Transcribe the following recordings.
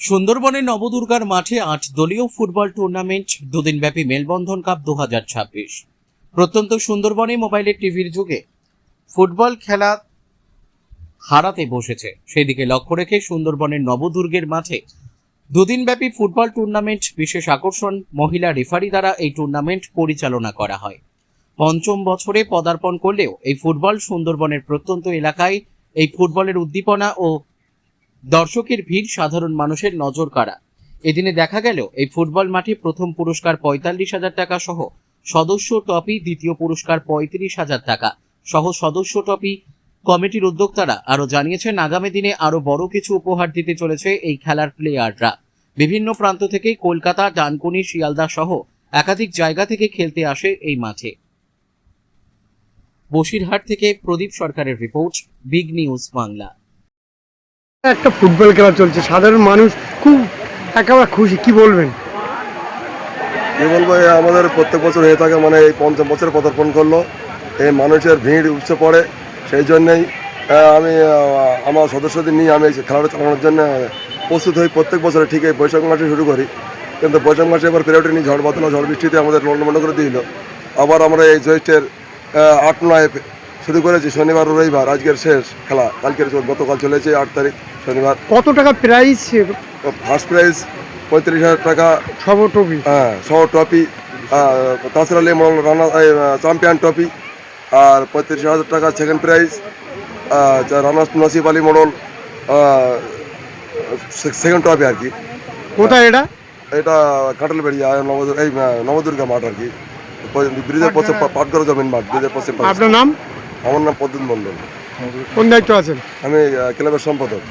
সুন্দরবনের নবদুর্গার মাঠে ৮ দলীয় ফুটবল টুর্নামেন্ট, দুদিনব্যাপী মেলবন্ধন কাপ 2026। প্রত্যন্ত সুন্দরবনে মোবাইলের টিভির যুগে ফুটবল খেলা হারাতে বসেছে, সেদিকে লক্ষ্য রেখে সুন্দরবনের নবদুর্গের মাঠে দুদিনব্যাপী ফুটবল টুর্নামেন্ট বিশেষ আকর্ষণ মহিলা রেফারি দ্বারা এই টুর্নামেন্ট পরিচালনা করা হয়। পঞ্চম বছরে পদার্পণ করলেও এই ফুটবল সুন্দরবনের প্রত্যন্ত এলাকায় এই ফুটবলের উদ্দীপনা ও দর্শকের ভিড় সাধারণ মানুষের নজর কাড়া। এদিনে দেখা গেল এই ফুটবল মাঠে প্রথম পুরস্কার ৪৫,০০০ টাকা সহ সদস্য ট্রফি, দ্বিতীয় পুরস্কার ৩৫,০০০ টাকা সহ সদস্য ট্রফি। কমিটির উদ্যোক্তারা আরও জানিয়েছেন, আগামী দিনে আরও বড় কিছু উপহার দিতে চলেছে এই খেলার প্লেয়াররা। বিভিন্ন প্রান্ত থেকে কলকাতা, ডানকুনি, শিয়ালদা সহ একাধিক জায়গা থেকে খেলতে আসে এই মাঠে। বসিরহাট থেকে প্রদীপ সরকারের রিপোর্ট, বিগ নিউজ বাংলা। একটা ফুটবল খেলা চলছে, সাধারণ মানুষ খুব একেবারে খুশি, কি বলবেন? কি বলবো, আমাদের প্রত্যেক বছর হয়ে থাকে, মানে এই পঞ্চম বছর পদার্পণ করলো, এই মানুষের ভিড় উপচে পড়ে। সেই জন্যেই আমি আমার সদস্যদের নিয়ে আমি খেলাটা চালানোর জন্য প্রস্তুত হই। প্রত্যেক বছরে ঠিক এই বৈশাখ মাসে শুরু করি, কিন্তু বৈশাখ মাসে এবার পেরে ওঠেনি, ঝড় বাতলা ঝড় বৃষ্টিতে আমাদের লন্ডন করে দিল। আবার আমরা এই জ্যৈষ্ঠের ৮-৯ শুরু করেছি, শনিবার ও রবিবার, আজকের শেষ খেলা, কালকের গতকাল চলেছে ৮ তারিখ শনিবার। কত টাকা প্রাইস? ফার্স্ট প্রাইজ ৩৫,০০০ টাকা সব ট্রফি, হ্যাঁ, সহ ট্রফি, তাছাড়া রানার চ্যাম্পিয়ন ট্রফি, আর ৩৫,০০০ টাকা সেকেন্ড প্রাইজ, রানার্স নসিব আলী মডল সেকেন্ড ট্রফি আর কি। কোথায় এটা? এটা কাঁঠালবেড়িয়া এই নবদুর্গা মাঠ আর কি, ব্রিজের পশ্চিম পাটগড় জমিন মাঠ, ব্রিজের পশ্চিম। আপনার নাম? আমার নাম পদ্মন মণ্ডল। কোন দায়িত্ব আছেন? আমি ক্লাবের সম্পাদক।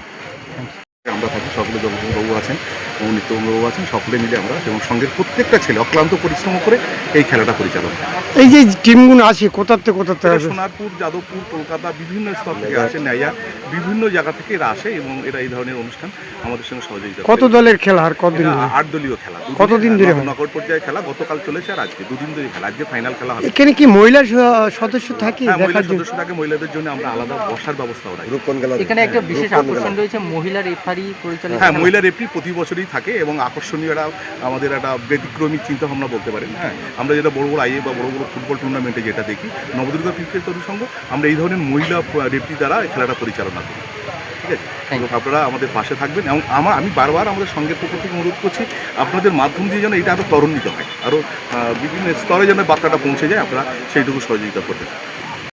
আমরা থাকি, সকলে জগদীশবাবু আছেন এবং নিত্যবাবু আছেন, সকলে মিলে আমরা এবং সঙ্গের প্রত্যেকটা ছেলে অক্লান্ত পরিশ্রম করে এই খেলাটা পরিচালনা। এই যে টিমগুলো আছে কোথাতে আসে? সোনারপুর, যাদবপুর, কলকাতা, বিভিন্ন স্তর থেকে আসে, নাইয়া বিভিন্ন জায়গা থেকে এরা আসে এবং এরা এই ধরনের অনুষ্ঠান আমাদের সঙ্গে সহযোগিতা করে। কত দলের খেলা আর কতদিন? ৮ দলীয় খেলা। কতদিন ধরে হয়? নকআউট পর্যায়ে খেলা গতকাল চলেছে আর আজকে 2 দিন ধরে খেলা। আজকে ফাইনাল খেলা হবে। এখানে কি মহিলা সদস্য থাকে? হ্যাঁ, মহিলা দেখার জন্য সদস্য থাকে, মহিলাদের জন্য আমরা আলাদা বসার ব্যবস্থাও রাখি। এখানে একটা বিশেষ আকর্ষণ রয়েছে, মহিলা রেফারি পরিচালনা। হ্যাঁ, মহিলা রেফারি প্রতি বছরই থাকে এবং আকর্ষণীয় আমাদের একটা ব্যতিক্রমী চিন্তা ভাবনা বলতে পারেন। হ্যাঁ, আমরা যেটা বড় বড় আইএ বা বড় বড় ফুটবল টুর্নামেন্টে যেটা দেখি, নবদুর্গা ক্রিকেট তরুণ সংঘ আমরা এই ধরনের মহিলা রেফারি দ্বারা এই খেলাটা পরিচালনা করি। ঠিক আছে, এবং আপনারা আমাদের পাশে থাকবেন এবং আমি বারবার আমাদের সঙ্গের পক্ষ থেকে অনুরোধ করছি, আপনাদের মাধ্যম দিয়ে যেন এটা আরও ত্বরান্বিত হয়, আরও বিভিন্ন স্তরে যেন বার্তাটা পৌঁছে যায়, আপনারা সেইটুকু সহযোগিতা করবেন।